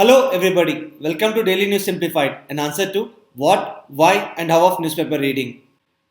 Hello everybody, welcome to Daily News Simplified, an answer to what, why and how of newspaper reading.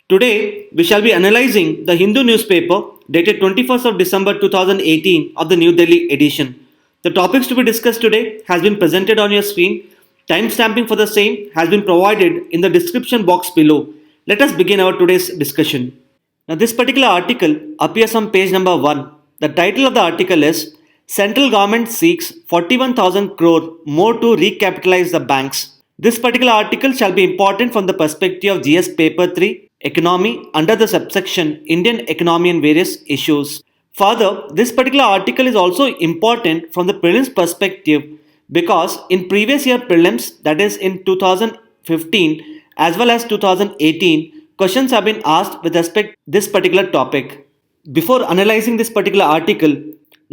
Today we shall be analyzing the Hindu newspaper dated 21st of December 2018 of the New Delhi edition. The topics to be discussed today has been presented on your screen. Timestamping for the same has been provided in the description box below. Let us begin our today's discussion. Now this particular article appears on page number 1. The title of the article is Central Government Seeks 41,000 crore more to recapitalize the banks. This particular article shall be important from the perspective of GS Paper 3, Economy, under the subsection Indian Economy and Various Issues. Further, this particular article is also important from the prelims perspective because in previous year prelims, that is in 2015 as well as 2018, questions have been asked with respect to this particular topic. Before analyzing this particular article,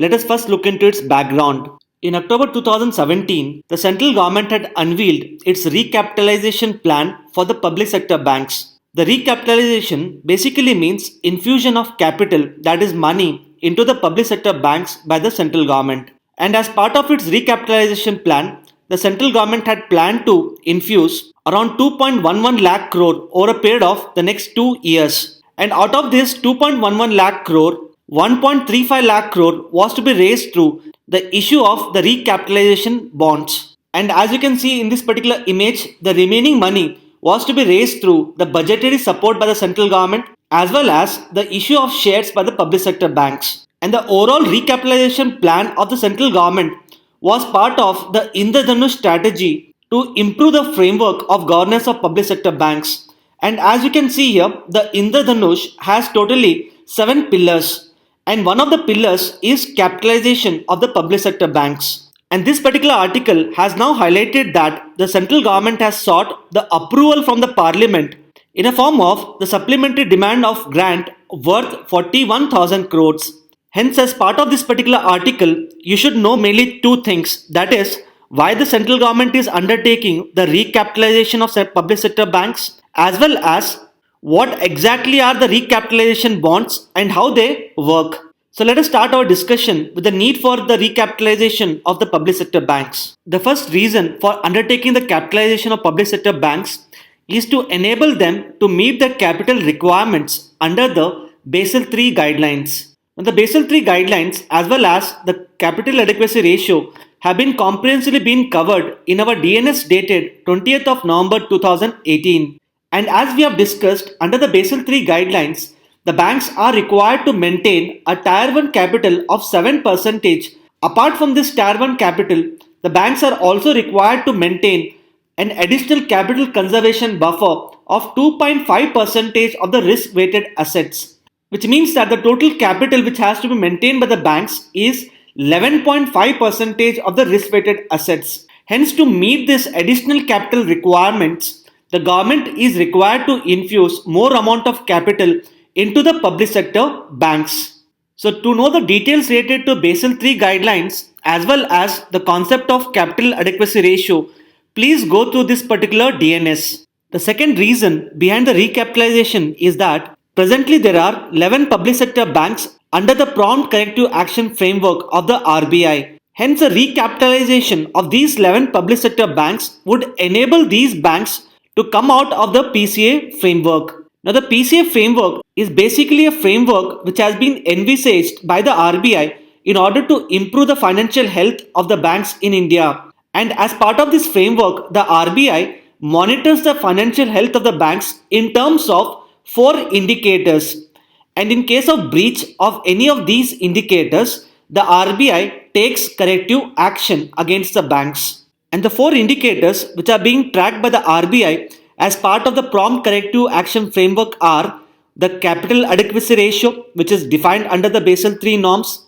let us first look into its background. In October 2017, the central government had unveiled its recapitalization plan for the public sector banks. The recapitalization basically means infusion of capital, that is money, into the public sector banks by the central government. And as part of its recapitalization plan, the central government had planned to infuse around 2.11 lakh crore over a period of the next 2 years. And out of this 2.11 lakh crore, 1.35 lakh crore was to be raised through the issue of the recapitalization bonds. And as you can see in this particular image, the remaining money was to be raised through the budgetary support by the central government as well as the issue of shares by the public sector banks. And the overall recapitalization plan of the central government was part of the Indradhanush strategy to improve the framework of governance of public sector banks. And as you can see here, the Indradhanush has totally 7 pillars. And one of the pillars is capitalization of the public sector banks. And this particular article has now highlighted that the central government has sought the approval from the parliament in a form of the supplementary demand of grant worth 41,000 crores. Hence, as part of this particular article, you should know mainly two things. That is, why the central government is undertaking the recapitalization of public sector banks, as well as what exactly are the recapitalization bonds and how they work. So let us start our discussion with the need for the recapitalization of the public sector banks. The first reason for undertaking the capitalization of public sector banks is to enable them to meet the capital requirements under the Basel III guidelines. Now, the Basel III guidelines as well as the capital adequacy ratio have been comprehensively been covered in our DNS dated 20th of November 2018. And as we have discussed, under the Basel III guidelines, the banks are required to maintain a Tier 1 capital of 7%. Apart from this Tier 1 capital, the banks are also required to maintain an additional capital conservation buffer of 2.5% of the risk-weighted assets, which means that the total capital which has to be maintained by the banks is 11.5% of the risk-weighted assets. Hence, to meet this additional capital requirements, the government is required to infuse more amount of capital into the public sector banks. So to know the details related to Basel III guidelines as well as the concept of capital adequacy ratio, please go through this particular DNS. The second reason behind the recapitalization is that presently there are 11 public sector banks under the prompt corrective action framework of the RBI. Hence, a recapitalization of these 11 public sector banks would enable these banks to come out of the PCA framework. Now, the PCA framework is basically a framework which has been envisaged by the RBI in order to improve the financial health of the banks in India. And as part of this framework, the RBI monitors the financial health of the banks in terms of 4 indicators. And in case of breach of any of these indicators, the RBI takes corrective action against the banks. And the 4 indicators which are being tracked by the RBI as part of the prompt corrective action framework are the capital adequacy ratio, which is defined under the Basel III norms,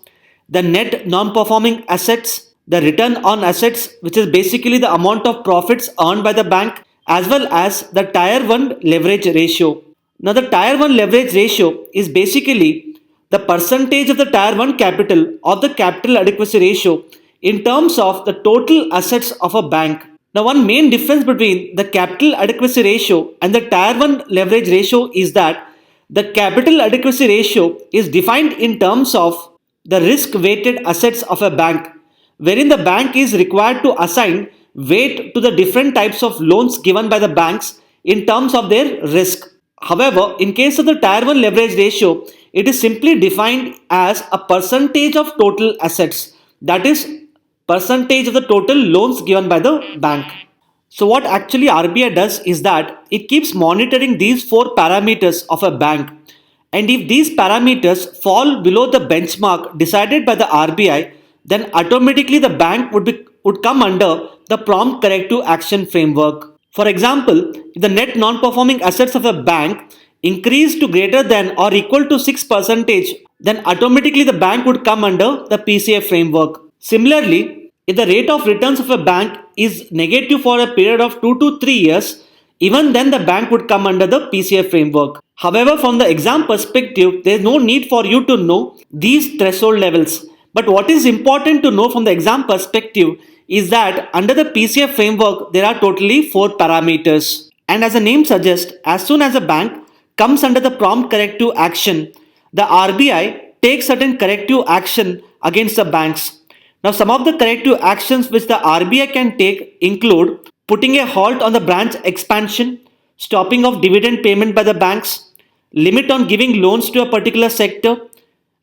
the net non-performing assets, the return on assets, which is basically the amount of profits earned by the bank, as well as the Tier 1 leverage ratio. Now, the Tier 1 leverage ratio is basically the percentage of the Tier 1 capital or the capital adequacy ratio in terms of the total assets of a bank. Now, one main difference between the capital adequacy ratio and the Tier 1 leverage ratio is that the capital adequacy ratio is defined in terms of the risk-weighted assets of a bank, wherein the bank is required to assign weight to the different types of loans given by the banks in terms of their risk. However, in case of the Tier 1 leverage ratio, it is simply defined as a percentage of total assets, that is, percentage of the total loans given by the bank. So what actually RBI does is that it keeps monitoring these four parameters of a bank, and if these parameters fall below the benchmark decided by the RBI, then automatically the bank would come under the prompt corrective action framework. For example, if the net non-performing assets of a bank increase to greater than or equal to 6%, then automatically the bank would come under the PCA framework. Similarly, if the rate of returns of a bank is negative for a period of 2 to 3 years, even then the bank would come under the PCA framework. However, from the exam perspective, there is no need for you to know these threshold levels. But what is important to know from the exam perspective is that under the PCA framework, there are totally 4 parameters. And as the name suggests, as soon as a bank comes under the prompt corrective action, the RBI takes certain corrective action against the banks. Now, some of the corrective actions which the RBI can take include putting a halt on the branch expansion, stopping of dividend payment by the banks, limit on giving loans to a particular sector,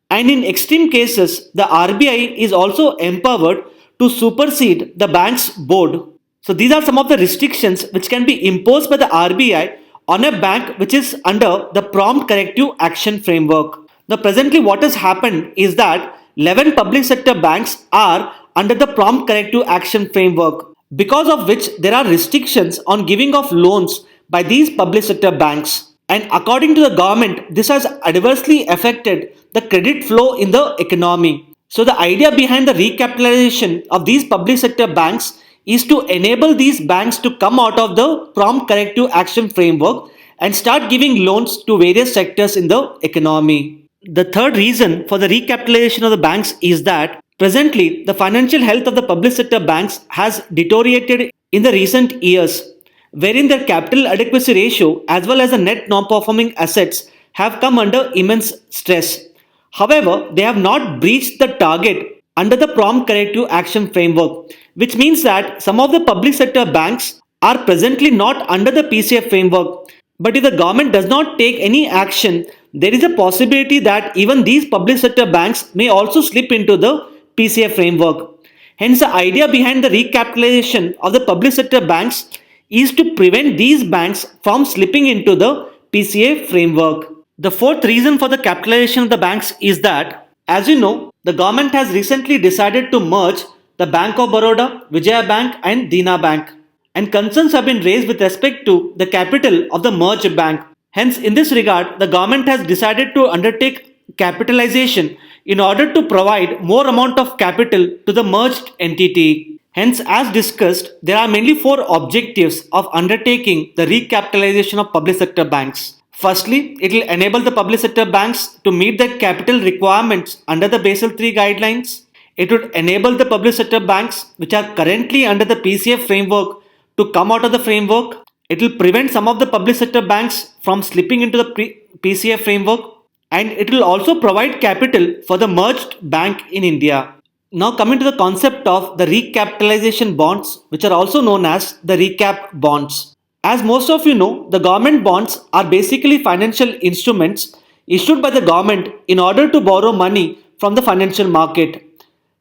and in extreme cases, the RBI is also empowered to supersede the bank's board. So these are some of the restrictions which can be imposed by the RBI on a bank which is under the prompt corrective action framework. Now presently what has happened is that 11 public sector banks are under the prompt corrective action framework, because of which there are restrictions on giving of loans by these public sector banks. And according to the government, this has adversely affected the credit flow in the economy. So the idea behind the recapitalization of these public sector banks is to enable these banks to come out of the prompt corrective action framework and start giving loans to various sectors in the economy. The third reason for the recapitalization of the banks is that presently the financial health of the public sector banks has deteriorated in the recent years, wherein their capital adequacy ratio as well as the net non-performing assets have come under immense stress. However, they have not breached the target under the prompt corrective action framework, which means that some of the public sector banks are presently not under the PCA framework. But if the government does not take any action, there is a possibility that even these public sector banks may also slip into the PCA framework. Hence, the idea behind the recapitalization of the public sector banks is to prevent these banks from slipping into the PCA framework. The fourth reason for the capitalization of the banks is that, as you know, the government has recently decided to merge the Bank of Baroda, Vijaya Bank and Dina Bank. And concerns have been raised with respect to the capital of the merged bank. Hence, in this regard, the government has decided to undertake capitalization in order to provide more amount of capital to the merged entity. Hence, as discussed, there are mainly 4 objectives of undertaking the recapitalization of public sector banks. Firstly, it will enable the public sector banks to meet their capital requirements under the Basel III guidelines. It would enable the public sector banks which are currently under the PCA framework to come out of the framework. It will prevent some of the public sector banks from slipping into the PCA framework, and it will also provide capital for the merged bank in India. Now coming to the concept of the recapitalization bonds, which are also known as the recap bonds. As most of you know, the government bonds are basically financial instruments issued by the government in order to borrow money from the financial market.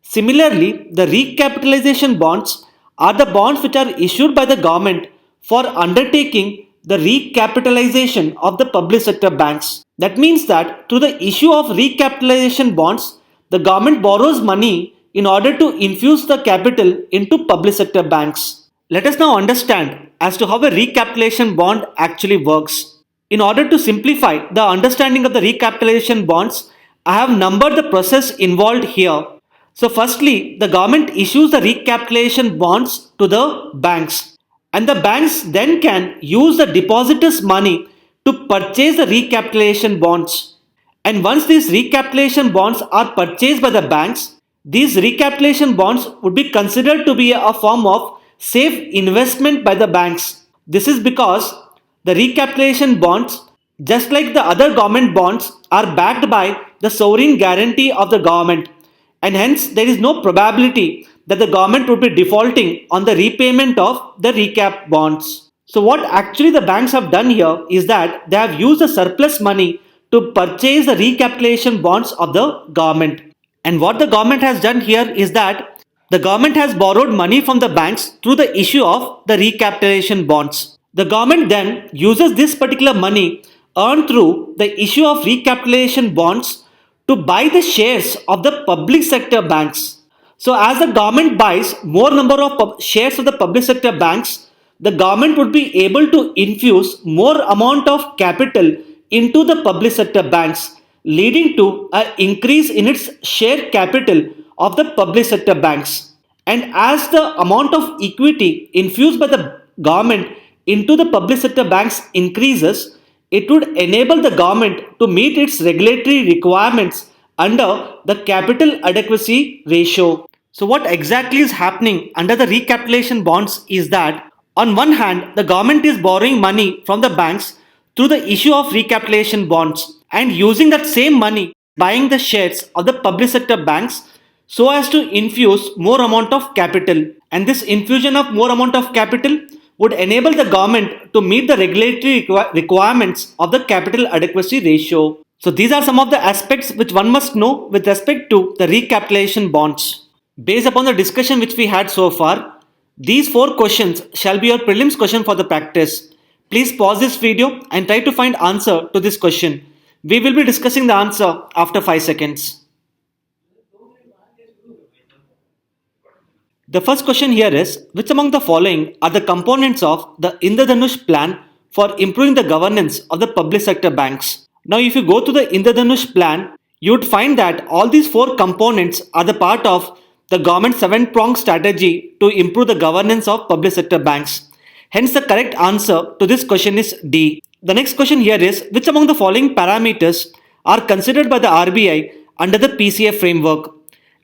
Similarly, the recapitalization bonds are the bonds which are issued by the government for undertaking the recapitalization of the public sector banks. That means that through the issue of recapitalization bonds, the government borrows money in order to infuse the capital into public sector banks. Let us now understand as to how a recapitalization bond actually works. In order to simplify the understanding of the recapitalization bonds, I have numbered the process involved here. So firstly, the government issues the recapitalization bonds to the banks, and the banks then can use the depositors' money to purchase the recapitalization bonds. And once these recapitalization bonds are purchased by the banks, these recapitalization bonds would be considered to be a form of safe investment by the banks. This is because the recapitalization bonds, just like the other government bonds, are backed by the sovereign guarantee of the government, and hence there is no probability that the government would be defaulting on the repayment of the recap bonds. So what actually the banks have done here is that they have used the surplus money to purchase the recapitalization bonds of the government. And what the government has done here is that the government has borrowed money from the banks through the issue of the recapitalization bonds. The government then uses this particular money earned through the issue of recapitalization bonds to buy the shares of the public sector banks. So as the government buys more number of shares of the public sector banks, the government would be able to infuse more amount of capital into the public sector banks, leading to an increase in its share capital of the public sector banks. And as the amount of equity infused by the government into the public sector banks increases, it would enable the government to meet its regulatory requirements under the capital adequacy ratio. So, what exactly is happening under the recapitalization bonds is that on one hand, the government is borrowing money from the banks through the issue of recapitalization bonds and using that same money buying the shares of the public sector banks so as to infuse more amount of capital, and this infusion of more amount of capital would enable the government to meet the regulatory requirements of the capital adequacy ratio. So these are some of the aspects which one must know with respect to the recapitalization bonds. Based upon the discussion which we had so far, these 4 questions shall be your prelims question for the practice. Please pause this video and try to find answer to this question. We will be discussing the answer after 5 seconds. The first question here is, which among the following are the components of the Indradhanush plan for improving the governance of the public sector banks? Now if you go to the Indradhanush plan, you would find that all these 4 components are the part of the government's 7-pronged strategy to improve the governance of public sector banks. Hence the correct answer to this question is D. The next question here is, which among the following parameters are considered by the RBI under the PCA framework?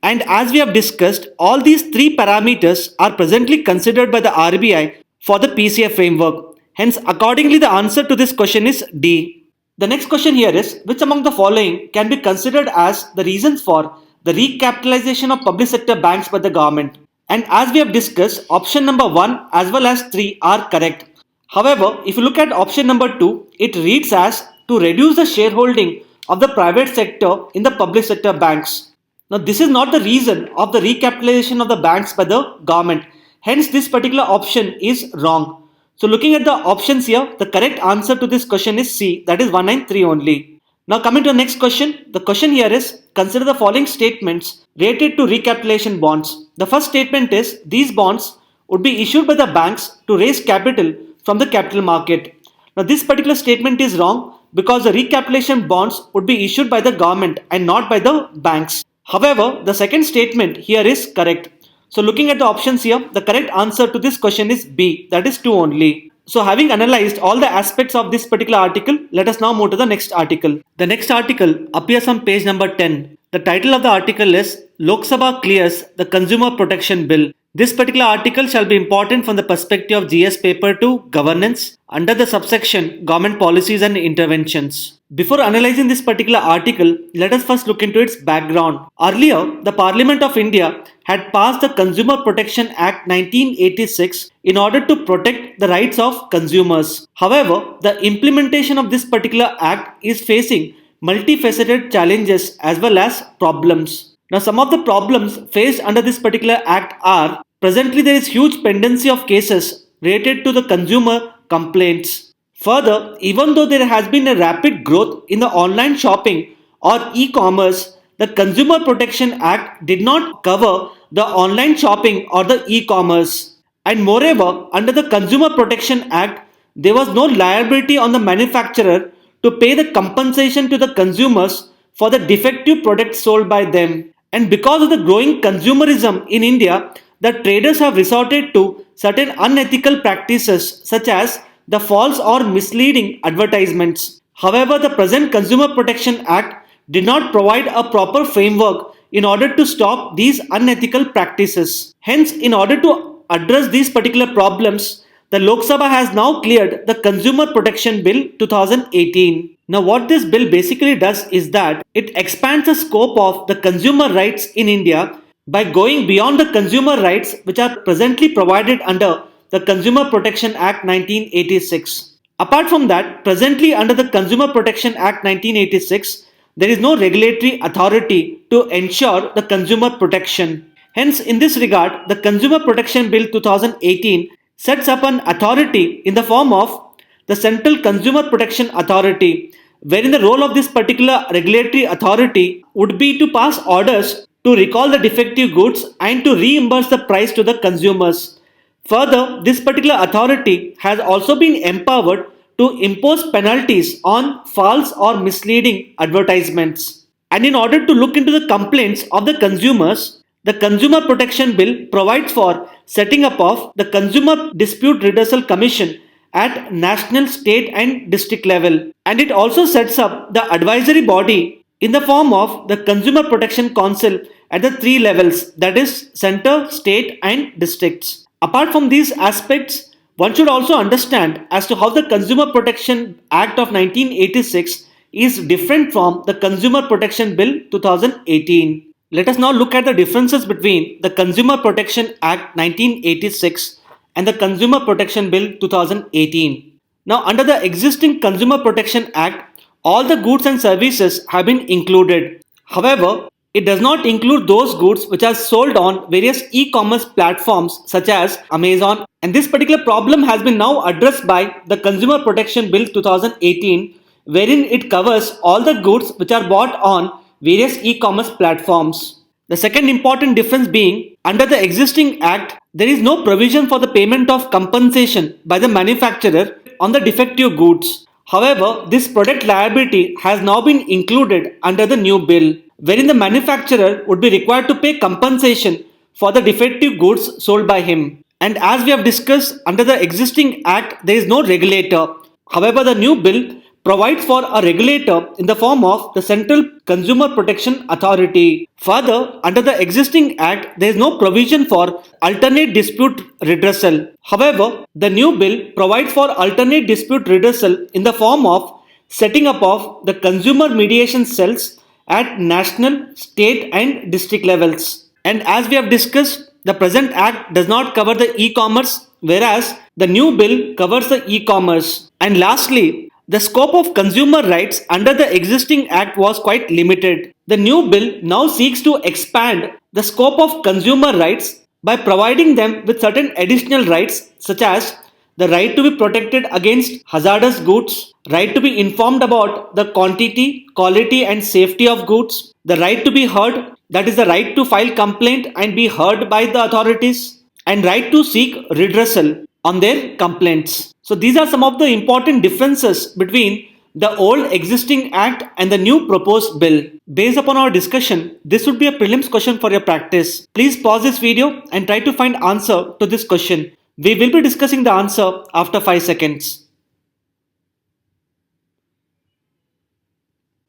And as we have discussed, all these 3 parameters are presently considered by the RBI for the PCA framework. Hence, accordingly, the answer to this question is D. The next question here is, which among the following can be considered as the reasons for the recapitalization of public sector banks by the government? And as we have discussed, option number 1 as well as 3 are correct. However, if you look at option number 2, it reads as to reduce the shareholding of the private sector in the public sector banks. Now, this is not the reason of the recapitalization of the banks by the government. Hence, this particular option is wrong. So, looking at the options here, the correct answer to this question is C, that is 193 only. Now, coming to the next question, the question here is, consider the following statements related to recapitalization bonds. The first statement is, these bonds would be issued by the banks to raise capital from the capital market. Now, this particular statement is wrong because the recapitalization bonds would be issued by the government and not by the banks. However, the second statement here is correct. So looking at the options here, the correct answer to this question is B, that is 2 only. So having analyzed all the aspects of this particular article, let us now move to the next article. The next article appears on page number 10. The title of the article is Lok Sabha clears the Consumer Protection Bill. This particular article shall be important from the perspective of GS paper 2 governance under the subsection government policies and interventions. Before analyzing this particular article, let us first look into its background. Earlier, the Parliament of India had passed the Consumer Protection Act 1986 in order to protect the rights of consumers. However, the implementation of this particular act is facing multifaceted challenges as well as problems. Now, some of the problems faced under this particular act are, presently there is huge pendency of cases related to the consumer complaints. Further, even though there has been a rapid growth in the online shopping or e-commerce, the Consumer Protection Act did not cover the online shopping or the e-commerce. And moreover, under the Consumer Protection Act, there was no liability on the manufacturer to pay the compensation to the consumers for the defective products sold by them. And because of the growing consumerism in India, the traders have resorted to certain unethical practices such as the false or misleading advertisements. However, the present Consumer Protection Act did not provide a proper framework in order to stop these unethical practices. Hence, in order to address these particular problems, the Lok Sabha has now cleared the Consumer Protection Bill 2018. Now, what this bill basically does is that it expands the scope of the consumer rights in India by going beyond the consumer rights which are presently provided under the Consumer Protection Act 1986. Apart from that, presently under the Consumer Protection Act 1986, there is no regulatory authority to ensure the consumer protection. Hence, in this regard, the Consumer Protection Bill 2018 sets up an authority in the form of the Central Consumer Protection Authority, wherein the role of this particular regulatory authority would be to pass orders to recall the defective goods and to reimburse the price to the consumers. Further, this particular authority has also been empowered to impose penalties on false or misleading advertisements. And in order to look into the complaints of the consumers, the Consumer Protection Bill provides for setting up of the Consumer Dispute Redressal Commission at national, state and district level. And it also sets up the advisory body in the form of the Consumer Protection Council at the three levels, that is center, state and districts. Apart from these aspects, one should also understand as to how the Consumer Protection Act of 1986 is different from the Consumer Protection Bill 2018. Let us now look at the differences between the Consumer Protection Act 1986 and the Consumer Protection Bill 2018. Now, under the existing Consumer Protection Act, all the goods and services have been included. However, it does not include those goods which are sold on various e-commerce platforms such as Amazon, and this particular problem has been now addressed by the Consumer Protection Bill 2018, wherein it covers all the goods which are bought on various e-commerce platforms. The second important difference being, under the existing act, there is no provision for the payment of compensation by the manufacturer on the defective goods. However, this product liability has now been included under the new bill, wherein the manufacturer would be required to pay compensation for the defective goods sold by him. And as we have discussed, under the existing act, there is no regulator. However, the new bill provides for a regulator in the form of the Central Consumer Protection Authority. Further, under the existing act, there is no provision for alternate dispute redressal. However, the new bill provides for alternate dispute redressal in the form of setting up of the consumer mediation cells at national, state and district levels. And as we have discussed, the present act does not cover the e-commerce, whereas the new bill covers the e-commerce. And lastly, the scope of consumer rights under the existing act was quite limited. The new bill now seeks to expand the scope of consumer rights by providing them with certain additional rights such as the right to be protected against hazardous goods, right to be informed about the quantity, quality and safety of goods, the right to be heard, that is the right to file complaint and be heard by the authorities, and right to seek redressal on their complaints. So these are some of the important differences between the old existing act and the new proposed bill. Based upon our discussion, this would be a prelims question for your practice. Please pause this video and try to find answer to this question. We will be discussing the answer after 5 seconds.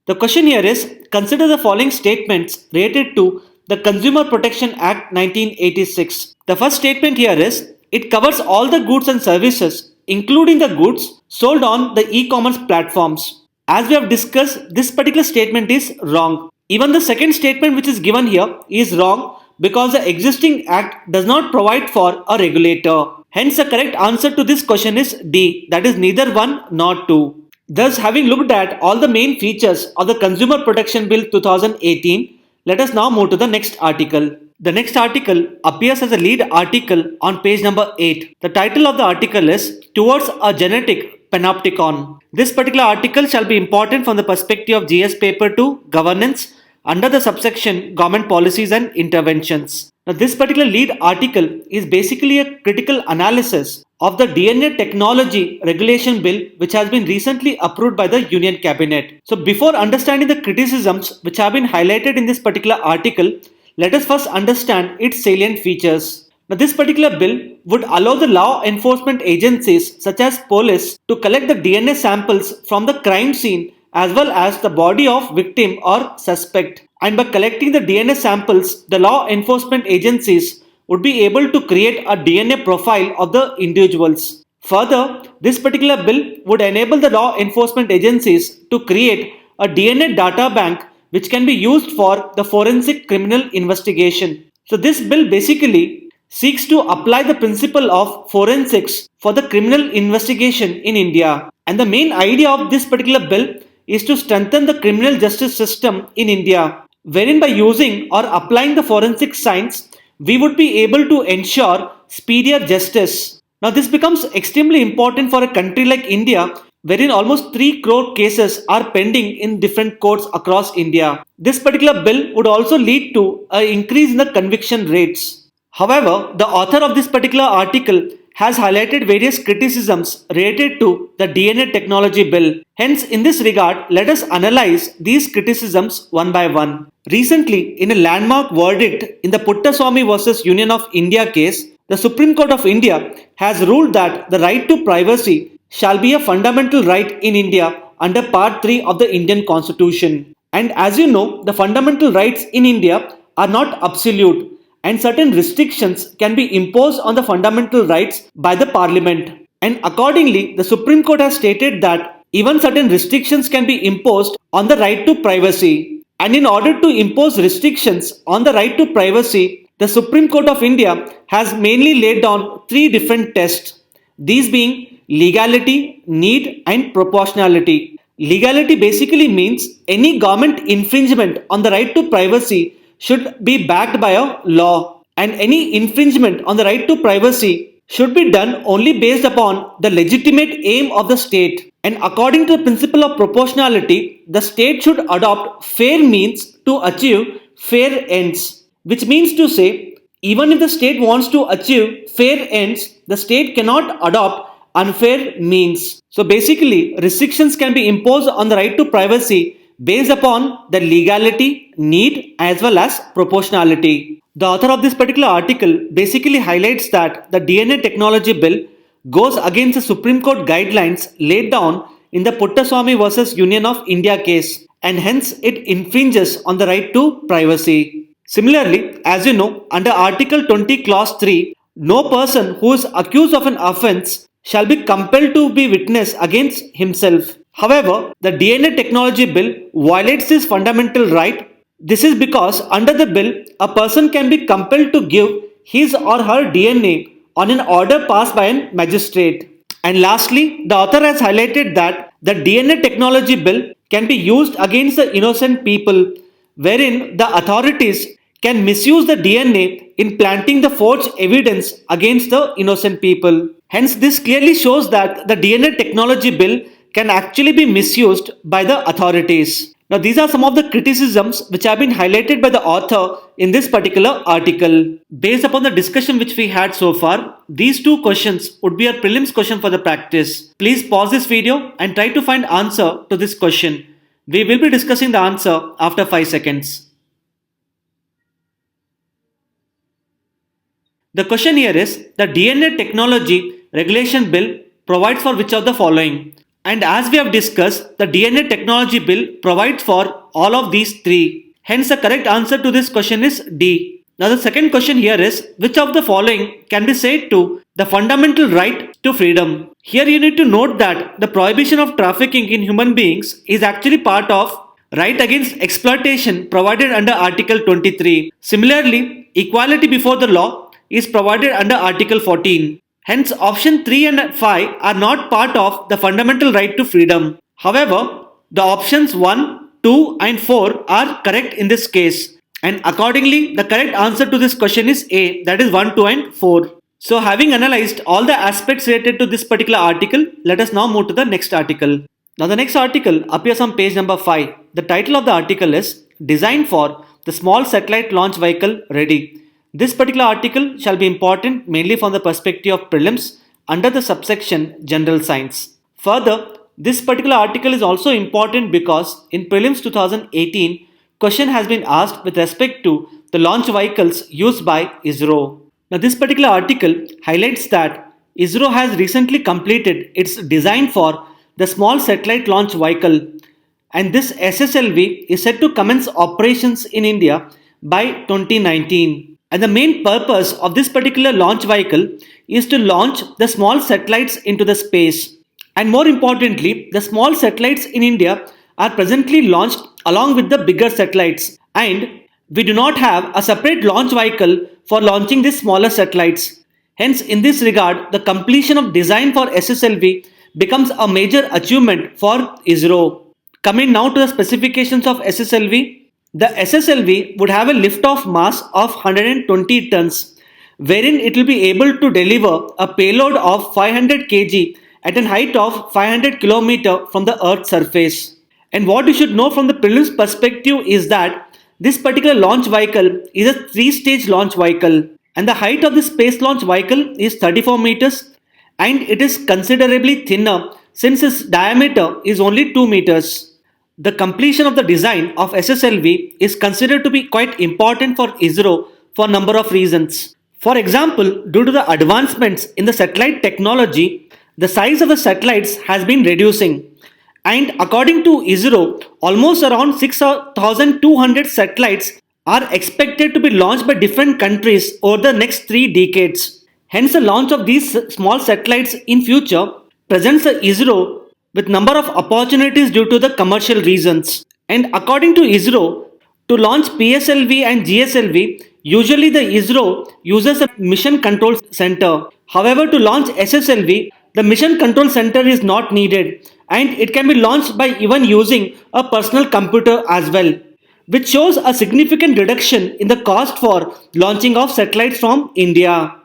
The question here is, consider the following statements related to the Consumer Protection Act 1986. The first statement here is, it covers all the goods and services, including the goods sold on the e-commerce platforms. As we have discussed, this particular statement is wrong. Even the second statement which is given here is wrong because the existing act does not provide for a regulator. Hence, the correct answer to this question is D, that is neither 1 nor 2. Thus, having looked at all the main features of the Consumer Protection Bill 2018, let us now move to the next article. The next article appears as a lead article on page number 8. The title of the article is Towards a Genetic Panopticon. This particular article shall be important from the perspective of GS Paper 2 Governance under the subsection Government Policies and Interventions. Now, this particular lead article is basically a critical analysis of the DNA Technology Regulation Bill which has been recently approved by the Union Cabinet. So before understanding the criticisms which have been highlighted in this particular article, let us first understand its salient features. Now, this particular bill would allow the law enforcement agencies such as police to collect the DNA samples from the crime scene as well as the body of victim or suspect. And by collecting the DNA samples, the law enforcement agencies would be able to create a DNA profile of the individuals. Further, this particular bill would enable the law enforcement agencies to create a DNA data bank which can be used for the forensic criminal investigation. So this bill basically seeks to apply the principle of forensics for the criminal investigation in India. And the main idea of this particular bill is to strengthen the criminal justice system in India, wherein by using or applying the forensic science, we would be able to ensure speedier justice. Now, this becomes extremely important for a country like India, wherein almost 3 crore cases are pending in different courts across India. This particular bill would also lead to an increase in the conviction rates. However, the author of this particular article has highlighted various criticisms related to the DNA technology bill. Hence, in this regard, let us analyze these criticisms one by one. Recently, in a landmark verdict in the Puttaswamy vs. Union of India case, the Supreme Court of India has ruled that the right to privacy shall be a fundamental right in India under Part 3 of the Indian Constitution. And as you know, the fundamental rights in India are not absolute, and certain restrictions can be imposed on the fundamental rights by the Parliament. And accordingly, the Supreme Court has stated that even certain restrictions can be imposed on the right to privacy. And in order to impose restrictions on the right to privacy, the Supreme Court of India has mainly laid down 3 different tests. These being legality, need, and proportionality. Legality basically means any government infringement on the right to privacy should be backed by a law, and any infringement on the right to privacy should be done only based upon the legitimate aim of the state. And according to the principle of proportionality, the state should adopt fair means to achieve fair ends, which means to say, even if the state wants to achieve fair ends, the state cannot adopt unfair means. So basically, restrictions can be imposed on the right to privacy based upon the legality, need, as well as proportionality. The author of this particular article basically highlights that the DNA technology bill goes against the Supreme Court guidelines laid down in the Puttaswamy vs. Union of India case, and hence it infringes on the right to privacy. Similarly, as you know, under Article 20 Clause 3, no person who is accused of an offence shall be compelled to be witness against himself. However, the DNA technology bill violates this fundamental right. This is because under the bill, a person can be compelled to give his or her DNA on an order passed by a magistrate. And lastly, the author has highlighted that the DNA technology bill can be used against the innocent people, wherein the authorities can misuse the DNA in planting the forged evidence against the innocent people. Hence, this clearly shows that the DNA technology bill can actually be misused by the authorities. Now, these are some of the criticisms which have been highlighted by the author in this particular article. Based upon the discussion which we had so far, these 2 questions would be a prelims question for the practice. Please pause this video and try to find answer to this question. We will be discussing the answer after 5 seconds. The question here is, the DNA technology regulation bill provides for which of the following? And as we have discussed, the DNA technology bill provides for all of these 3. Hence, the correct answer to this question is D. Now, the second question here is, which of the following can be said to the fundamental right to freedom? Here you need to note that the prohibition of trafficking in human beings is actually part of right against exploitation provided under Article 23. Similarly, equality before the law is provided under Article 14. Hence, option 3 and 5 are not part of the fundamental right to freedom. However, the options 1, 2 and 4 are correct in this case. And accordingly, the correct answer to this question is A, that is 1, 2 and 4. So, having analyzed all the aspects related to this particular article, let us now move to the next article. Now, the next article appears on page number 5. The title of the article is Design for the Small Satellite Launch Vehicle Ready. This particular article shall be important mainly from the perspective of prelims under the subsection General Science. Further, this particular article is also important because in prelims 2018, question has been asked with respect to the launch vehicles used by ISRO. Now, this particular article highlights that ISRO has recently completed its design for the Small Satellite Launch Vehicle, and this SSLV is set to commence operations in India by 2019. And the main purpose of this particular launch vehicle is to launch the small satellites into the space. And more importantly, the small satellites in India are presently launched along with the bigger satellites. And We do not have a separate launch vehicle for launching these smaller satellites. Hence, in this regard, the completion of design for SSLV becomes a major achievement for ISRO. Coming now to the specifications of SSLV, the SSLV would have a lift-off mass of 120 tons, wherein it will be able to deliver a payload of 500 kg at a height of 500 km from the Earth's surface. And what you should know from the prelims perspective is that this particular launch vehicle is a three-stage launch vehicle, and the height of the space launch vehicle is 34 meters, and it is considerably thinner since its diameter is only 2 meters. The completion of the design of SSLV is considered to be quite important for ISRO for a number of reasons. For example, due to the advancements in the satellite technology, the size of the satellites has been reducing. And according to ISRO, almost around 6,200 satellites are expected to be launched by different countries over the next 3 decades. Hence, the launch of these small satellites in future presents the ISRO with number of opportunities due to the commercial reasons. And according to ISRO, to launch PSLV and GSLV, usually the ISRO uses a mission control center. However, to launch SSLV, the mission control center is not needed, and it can be launched by even using a personal computer as well, which shows a significant reduction in the cost for launching of satellites from India.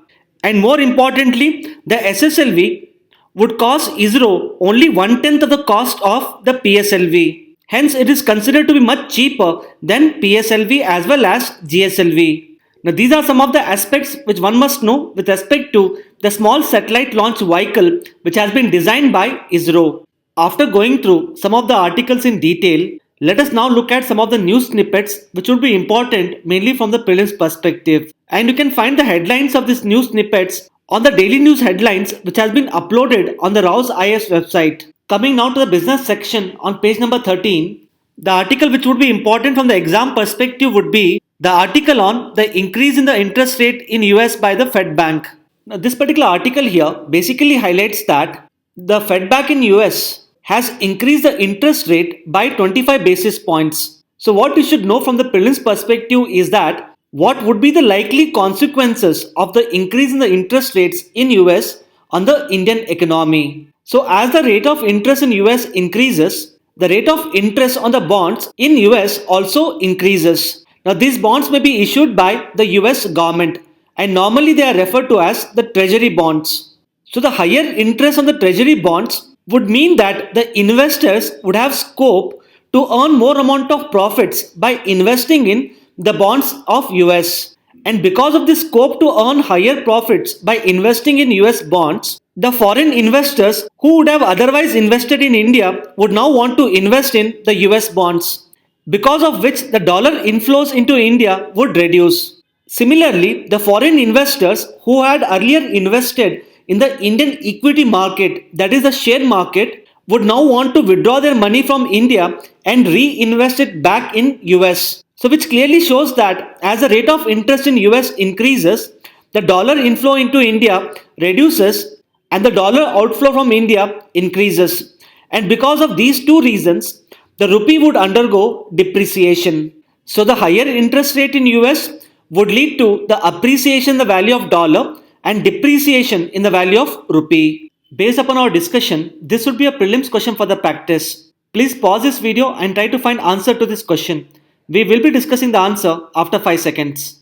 And more importantly, the SSLV would cost ISRO only 1/10 of the cost of the PSLV. Hence, it is considered to be much cheaper than PSLV as well as GSLV. Now, these are some of the aspects which one must know with respect to the small satellite launch vehicle which has been designed by ISRO. After going through some of the articles in detail, let us now look at some of the news snippets which would be important mainly from the prelims perspective. And you can find the headlines of these news snippets on the daily news headlines which has been uploaded on the Rouse IAS website. Coming now to the business section on page number 13, the article which would be important from the exam perspective would be the article on the increase in the interest rate in US by the Fed Bank. Now, this particular article here basically highlights that the Fed Bank in US has increased the interest rate by 25 basis points. So what you should know from the prelims perspective is that what would be the likely consequences of the increase in the interest rates in US on the Indian economy. So as the rate of interest in US increases, the rate of interest on the bonds in US also increases. Now these bonds may be issued by the US government, and normally they are referred to as the treasury bonds. So the higher interest on the treasury bonds would mean that the investors would have scope to earn more amount of profits by investing in the bonds of US. And because of this scope to earn higher profits by investing in US bonds, the foreign investors who would have otherwise invested in India would now want to invest in the US bonds, because of which the dollar inflows into India would reduce. Similarly, the foreign investors who had earlier invested in the Indian equity market, that is the share market, would now want to withdraw their money from India and reinvest it back in US. So which clearly shows that as the rate of interest in US increases, the dollar inflow into India reduces and the dollar outflow from India increases. And because of these two reasons, the rupee would undergo depreciation. So the higher interest rate in US would lead to the appreciation in the value of dollar and depreciation in the value of rupee. Based upon our discussion, this would be a prelims question for the practice. Please pause this video and try to find answer to this question. We will be discussing the answer after 5 seconds.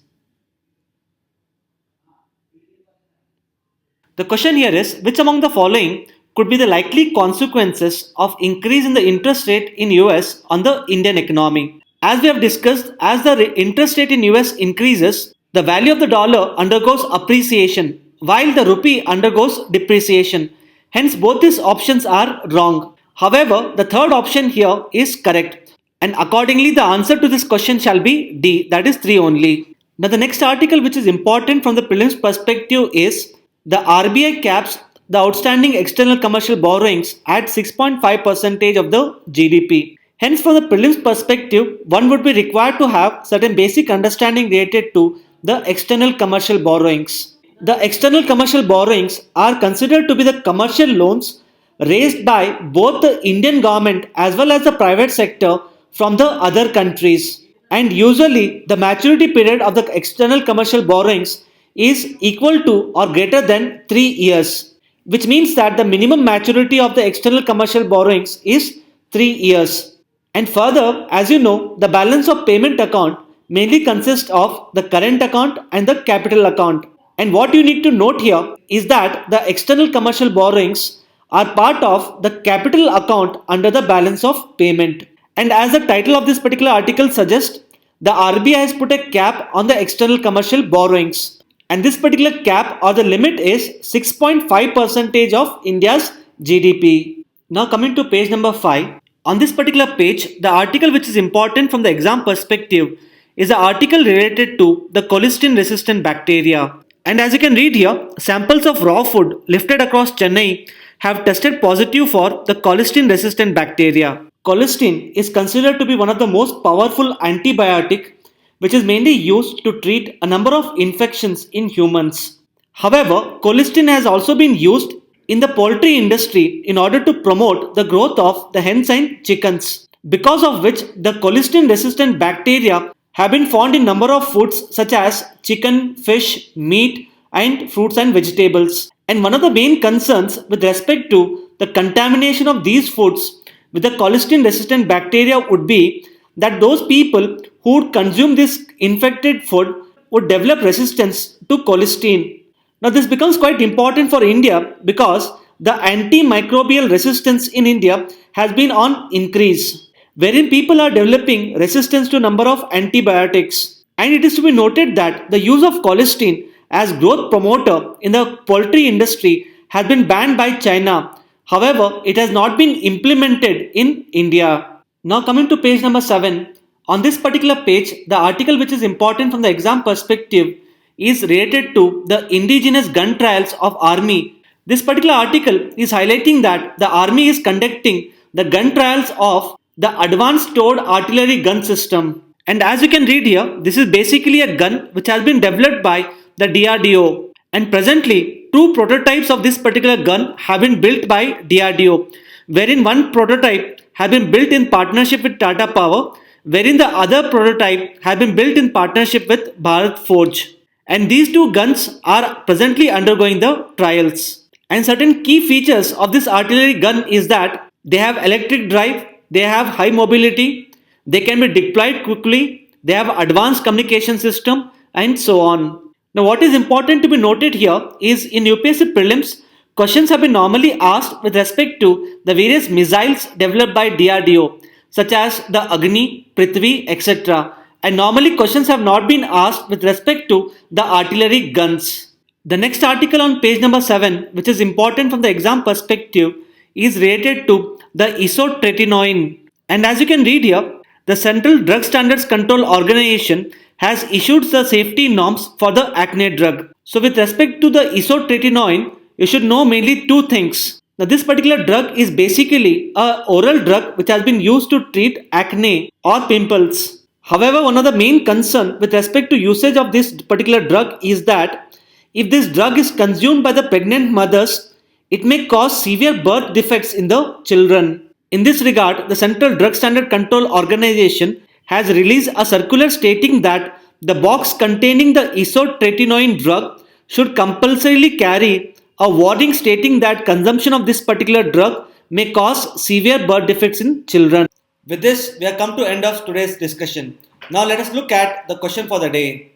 The question here is, which among the following could be the likely consequences of increase in the interest rate in US on the Indian economy? As we have discussed, as the interest rate in US increases, the value of the dollar undergoes appreciation while the rupee undergoes depreciation. Hence, both these options are wrong. However, the third option here is correct. And accordingly, the answer to this question shall be D, that is 3 only. Now, the next article which is important from the prelims perspective is the RBI caps the outstanding external commercial borrowings at 6.5% of the GDP. Hence, from the prelims perspective, one would be required to have certain basic understanding related to the external commercial borrowings. The external commercial borrowings are considered to be the commercial loans raised by both the Indian government as well as the private sector from the other countries. And usually the maturity period of the external commercial borrowings is equal to or greater than 3 years, which means that the minimum maturity of the external commercial borrowings is 3 years. And further, as you know, the balance of payment account mainly consists of the current account and the capital account. And what you need to note here is that the external commercial borrowings are part of the capital account under the balance of payment. And as the title of this particular article suggests, the RBI has put a cap on the external commercial borrowings. And this particular cap or the limit is 6.5% of India's GDP. Now coming to page number 5. On this particular page, the article which is important from the exam perspective is the article related to the colistin resistant bacteria. And as you can read here, samples of raw food lifted across Chennai have tested positive for the colistin resistant bacteria. Colistin is considered to be one of the most powerful antibiotic which is mainly used to treat a number of infections in humans. However, colistin has also been used in the poultry industry in order to promote the growth of the hens and chickens, because of which the colistin resistant bacteria have been found in number of foods such as chicken, fish, meat and fruits and vegetables. And one of the main concerns with respect to the contamination of these foods with the colistin resistant bacteria would be that those people who would consume this infected food would develop resistance to colistin. Now, this becomes quite important for India because the antimicrobial resistance in India has been on increase, wherein people are developing resistance to a number of antibiotics. And it is to be noted that the use of colistin as growth promoter in the poultry industry has been banned by China. However, it has not been implemented in India. Now coming to page number 7. On this particular page, the article which is important from the exam perspective is related to the Indigenous Gun Trials of Army. This particular article is highlighting that the Army is conducting the gun trials of the Advanced Towed Artillery Gun System. And as you can read here, this is basically a gun which has been developed by the DRDO. And presently, two prototypes of this particular gun have been built by DRDO, wherein one prototype has been built in partnership with Tata Power, wherein the other prototype has been built in partnership with Bharat Forge. And these two guns are presently undergoing the trials. And certain key features of this artillery gun is that they have electric drive, they have high mobility, they can be deployed quickly, they have advanced communication system and so on. Now what is important to be noted here is in UPSC prelims, questions have been normally asked with respect to the various missiles developed by DRDO such as the Agni, Prithvi, etc. And normally questions have not been asked with respect to the artillery guns. The next article on page number 7, which is important from the exam perspective, is related to the isotretinoin. And as you can read here, the Central Drug Standards Control Organization has issued the safety norms for the acne drug. So with respect to the isotretinoin, you should know mainly two things. Now this particular drug is basically a oral drug which has been used to treat acne or pimples. However, one of the main concern with respect to usage of this particular drug is that if this drug is consumed by the pregnant mothers, it may cause severe birth defects in the children. In this regard, the Central Drug Standard Control Organization has released a circular stating that the box containing the isotretinoin drug should compulsorily carry a warning stating that consumption of this particular drug may cause severe birth defects in children. With this, we have come to end of today's discussion. Now let us look at the question for the day.